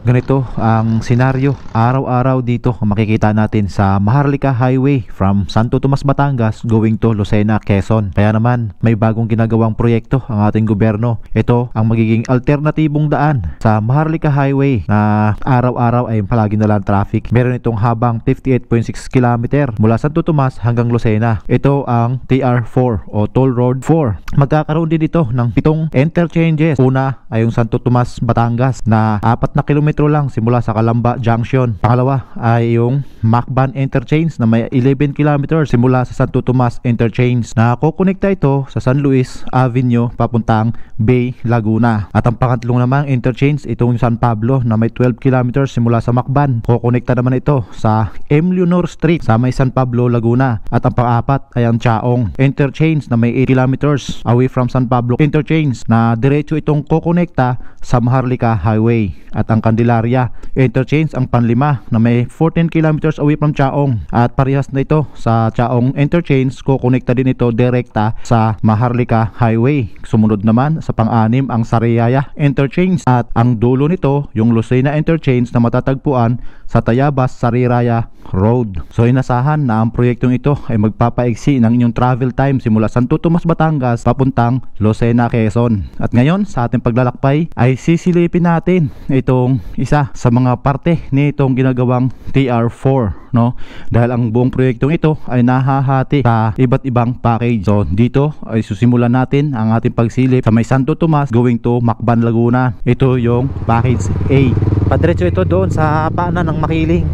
Ganito ang senaryo araw-araw dito ang makikita natin sa Maharlika Highway from Santo Tomas, Batangas going to Lucena, Quezon. Kaya naman may bagong ginagawang proyekto ang ating gobyerno. Ito ang magiging alternatibong daan sa Maharlika Highway na araw-araw ay palagi na lang traffic. Meron itong habang 58.6 km mula Santo Tomas hanggang Lucena. Ito ang TR4 o Toll Road 4. Magkakaroon din ito ng 7 interchanges. Una ay yung Santo Tomas, Batangas na 4 na kilometro lang simula sa Calamba Junction. Pangalawa ay yung Macban Interchange na may 11 km simula sa Santo Tomas Interchange na kukonekta ito sa San Luis Avenue papuntang Bay, Laguna. At ang pangatlong namang interchange itong San Pablo na may 12 km simula sa Macban. Kukonekta naman ito sa M. Leonor Street sa may San Pablo, Laguna. At ang pang-apat ay ang Chaong Interchange na may 8 km away from San Pablo Interchange na diretso itong kukonekta sa Maharlika Highway. At ang Candelaria Interchange ang panlima na may 14 kilometers away from Chaong. At parehas na ito sa Chaong Interchange, kukonekta din ito direkta sa Maharlika Highway. Sumunod naman sa pang-anim ang Sariaya Interchange at ang dulo nito yung Lucena Interchange na matatagpuan sa Tayabas Sariraya Road. So inasahan na ang proyektong ito ay magpapaigsi ng inyong travel time simula Santo Tomas, Batangas papuntang Lucena, Quezon. At ngayon sa ating paglalakbay ay sisilipin natin itong isa sa mga parte nitong ginagawang TR4, no? Dahil ang buong proyektong ito ay nahahati sa iba't ibang package. So dito ay susimulan natin ang ating pagsilip sa may Santo Tomas going to Macban, Laguna. Ito yung package A. Padiretso ito doon sa paanan ng Makiling.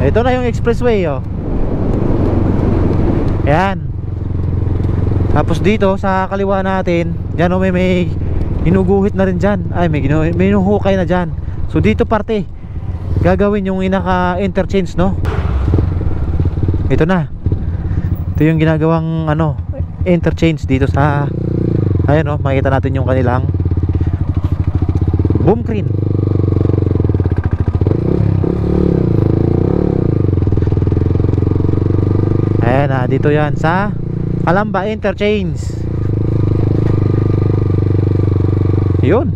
Ito na yung expressway, oh. Ayan. Tapos dito sa kaliwa natin, dyan, oh, may ginuguhit na rin dyan. Ay, may hinuhukay na dyan. So dito parte gagawin yung inaka-interchange, no? Ito na. Ito yung ginagawang interchange dito sa, ayan, oh, makikita natin yung kanilang boom crane. Ayan na, dito yan sa Calamba Interchange. Yun.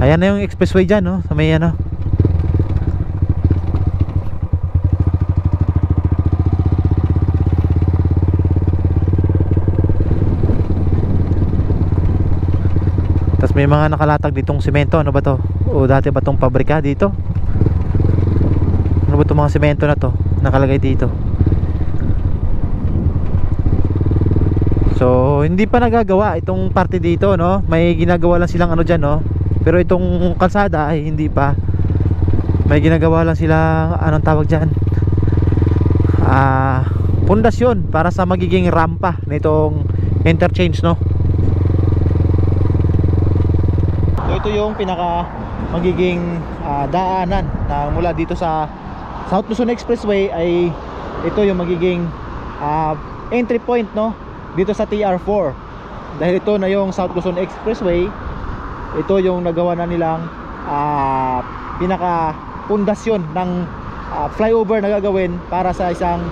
Ayan na yung expressway dyan, no? Sa may tas may mga nakalatag ditong semento. Ano ba to? O dati ba tong pabrika dito? Ano ba itong mga semento na to nakalagay dito? So hindi pa nagagawa itong parte dito, no? May ginagawa lang silang dyan, no? Pero itong kalsada ay hindi pa. May ginagawa lang silang anong tawag dyan, pundasyon para sa magiging rampa nitong interchange, no? So ito yung pinaka magiging daanan na mula dito sa South Luzon Expressway. Ay ito yung magiging entry point, no, dito sa TR4. Dahil ito na yung South Luzon Expressway, ito yung nagawa na nilang pinaka pundasyon ng flyover na gagawin para sa isang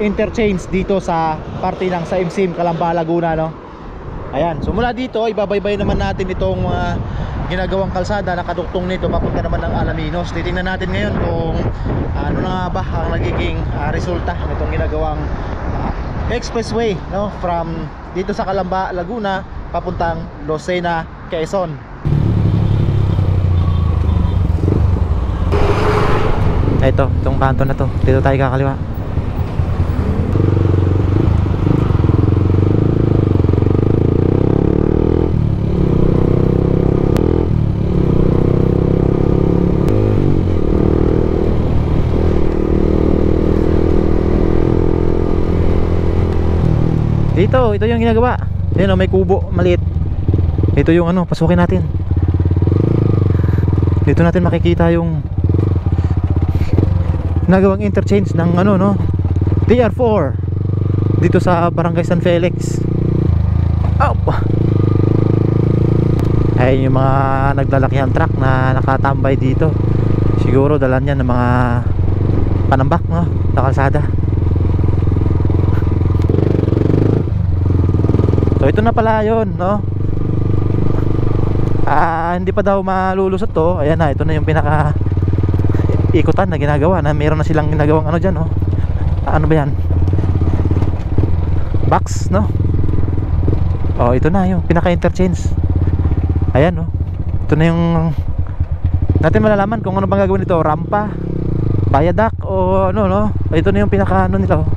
interchange dito sa parte ng Saimsim, Calamba, Laguna, no? Ayan, so mula dito ibabaybay naman natin itong ginagawang kalsada na kaduktong nito papunta naman ng Alaminos. Titingnan natin ngayon kung ano na ba ang nagiging resulta nitong ginagawang expressway, no, from dito sa Calamba, Laguna papuntang Lucena, Quezon. Itong kanto na to, dito tayo kakaliwa. Ito yung ginagawa. Ayan, may kubo maliit. Ito yung pasukin natin. Dito natin makikita yung nagawang interchange ng TR4 dito sa Barangay San Felix. Ayun yung mga naglalakihang truck na nakatambay dito. Siguro dalan yan ng mga panambak, no, sa kalsada. So ito na pala yun, no? Hindi pa daw malulusot to. Ayan na, ito na yung pinaka ikutan na ginagawa, na meron na silang ginagawang ano dyan, no? Ano ba yan? Box, no? Oh, ito na yung pinaka interchange. Ayan, no? Ito na yung natin malalaman kung ano bang gagawin nito, rampa, viaduct o ano, no? Ito na yung pinaka ano nila, oh.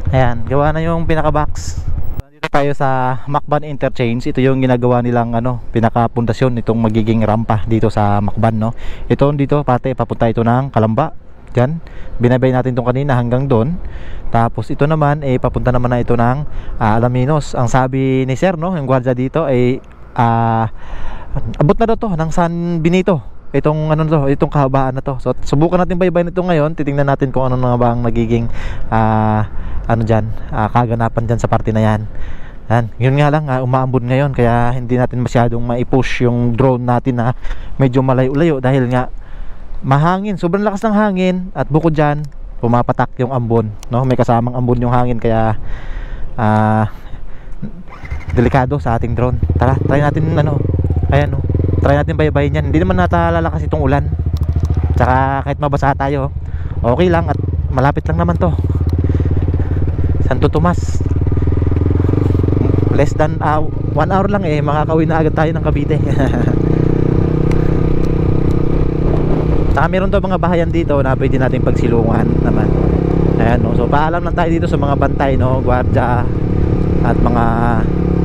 Ayan, gawa na yung pinaka box. Dito tayo sa Macban Interchange. Ito yung ginagawa nilang ano, pinaka pundasyon nitong magiging rampa dito sa Macban, no? Ito dito pati papunta ito ng Kalamba. Diyan, binabay natin itong kanina hanggang doon. Tapos ito naman papunta naman na ito ng Alaminos. Ang sabi ni Sir, no, yung gwardiya dito abot na daw to ng San Benito. Itong ano to, itong kahabaan na to. So subukan natin baybayin ito ngayon. Titingnan natin kung ano na ba ang nagiging ano diyan, kaganapan diyan sa parte na yan. Yan, yun nga lang, umaambon ngayon kaya hindi natin masyadong maipush yung drone natin na medyo malayo-layo dahil nga mahangin, sobrang lakas ng hangin at bukod diyan pumapatak yung ambon, no? May kasamang ambon yung hangin kaya delikado sa ating drone. Tara, try natin ano. Ayan, no. Try natin baybayin yan. Hindi naman natalalakas itong ulan. Tsaka kahit mabasa tayo, okay lang at malapit lang naman to. Santo Tomas. Less than 1 hour lang makakauwi na agad tayo ng Cavite. Saka meron daw mga bahayan dito na pwede natin pagsilungan naman. Ayan, no. So paalam lang tayo dito sa mga bantay, no, gwardiya at mga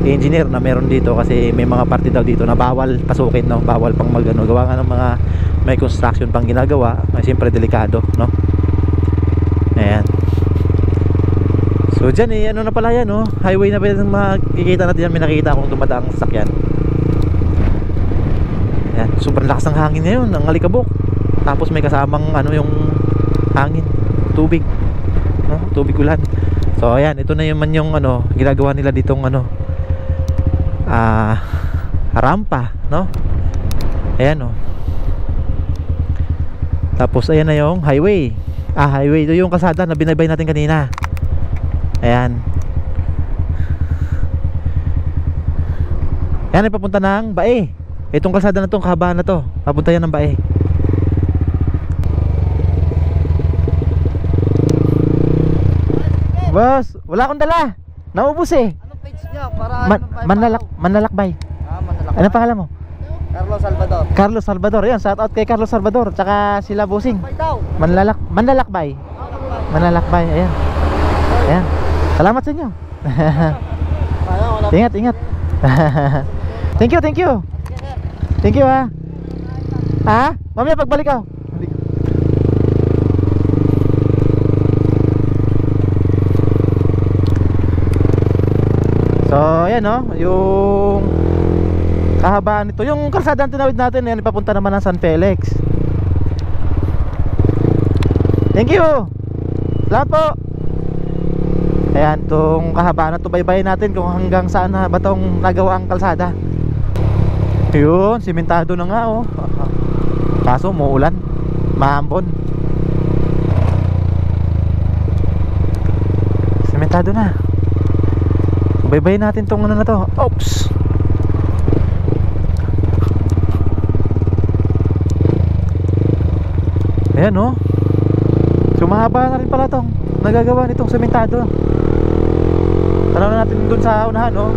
engineer na meron dito kasi may mga parte daw dito na bawal pasukin, no, bawal pang magano, gawa nga ng mga may construction pang ginagawa, siyempre delikado, no. Ayan. So dyan ano na pala yan, no, highway na pala makikita natin yan. May nakikita akong dumadaang sasakyan. Ayan, sobrang lakas ng hangin ngayon, ang alikabok. Tapos may kasamang ano yung hangin, tubig, no, tubig ulan. So ayan, ito na yung ano ginagawa nila ditong ano rampa, no. Ayan, no. Tapos ayan na yung highway. Highway, ito yung kalsada na binabay natin kanina. Ayan. Ayan, papunta ng Bae. Itong kalsada na to, kahabaan na to, papunta yan ng Bae. Boss, wala akong dala. Naubos eh. Anong page niya? Para Manlalakbay. Manlalakbay. Ano pangalan mo? Carlos Salvador. Carlos Salvador. Yan, shout out kay Carlos Salvador. Tsaka sila Busing. Manlalakbay. Manlalakbay. Ayan. Ayan. Salamat sa inyo. Ingat, ingat. Thank you, thank you. Thank you, ha. Mamaya pagbalik ako. So ayan, no, yung kahabaan nito, yung kalsada ang tinawid natin, yan ipapunta naman ng San Felix. Thank you. Salamat po. Ayan, itong kahabaan na ito, baybayin natin kung hanggang saan na ba itong nagawa ang kalsada. Yun, simentado na nga, oh. Kaso muulan, maambon. Simentado na. Baybayin natin tong ano na to. Oops. Ayan, oh. Sumahaba na rin pala tong nagagawa nitong sementado. Tanaw na natin dun sa unahan, oh.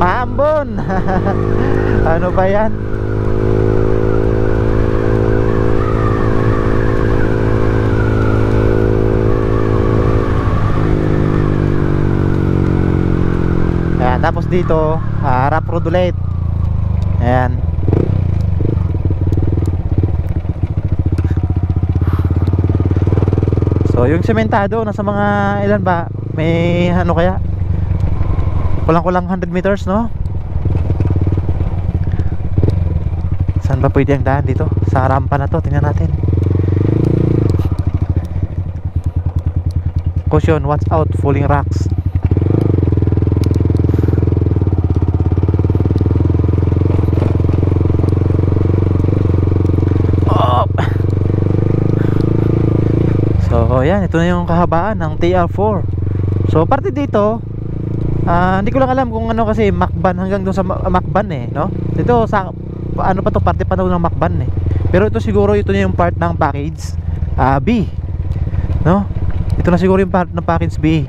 Maambon. Ano ba yan? Ayan, tapos dito harap road ulit. Ayan. So yung sementado nasa mga ilan ba? May ano kaya? Kulang-kulang 100 meters, no? Saan ba pwede ang daan dito? Sa rampa na to, tingnan natin. Caution, watch out, falling rocks. So ayan, ito na yung kahabaan ng TR4. So parte dito, hindi ko lang alam kung ano kasi Macban hanggang doon sa Macban eh, no? Dito sa ano pa to, parte pa to ng Macban eh. Pero ito siguro ito na yung part ng package B, no? Ito na siguro yung part ng package B.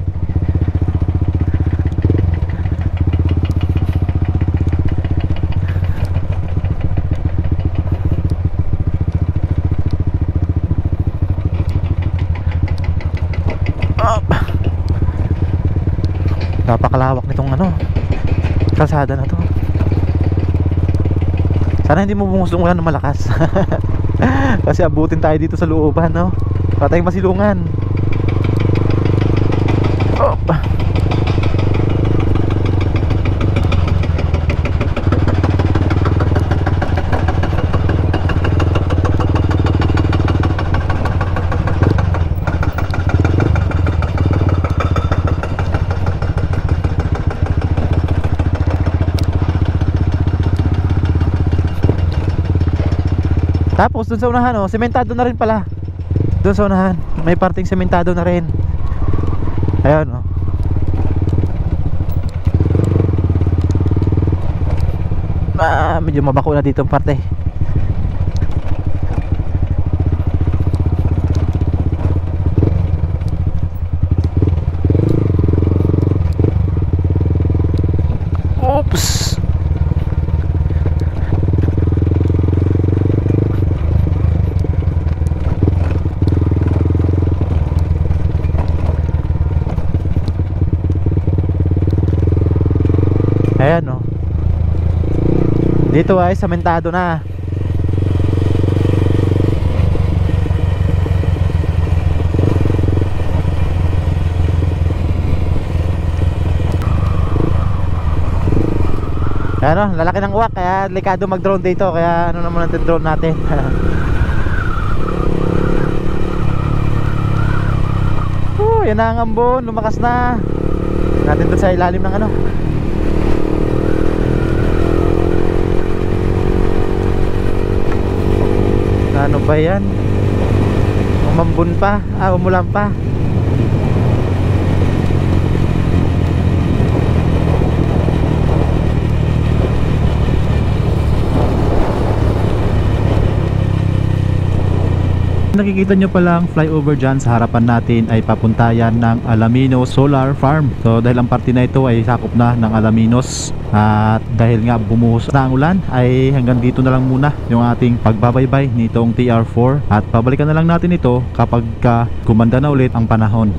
Napakalawak nitong ano, kalsada na to. Sana hindi mo bumuhos ng ulan ng malakas. Kasi abutin tayo dito sa looban, no? Patay masilungan. Oh. Tapos dun sa unahan, oh, sementado na rin pala. Dun sa unahan, may parting sementado na rin. Ayun, oh. Medyo mabako na dito ang parte. Oops. Ayan, oh. Dito ay sementado na. Ayan, oh, lalaki ng uwak kaya delikado mag drone dito. Kaya ano naman natin drone natin. Yan na ang ambon, lumakas na. Natin doon sa ilalim ng ano. Ano ba yan? Umambon pa, umulan pa. Nakikita nyo palang flyover dyan sa harapan natin ay papuntayan ng Alaminos Solar Farm. So dahil ang parte na ito ay sakop na ng Alaminos, at dahil nga bumuhos na ang ulan ay hanggang dito na lang muna yung ating pagbabaybay nitong TR4, at pabalikan na lang natin ito kapag kumanda na ulit ang panahon.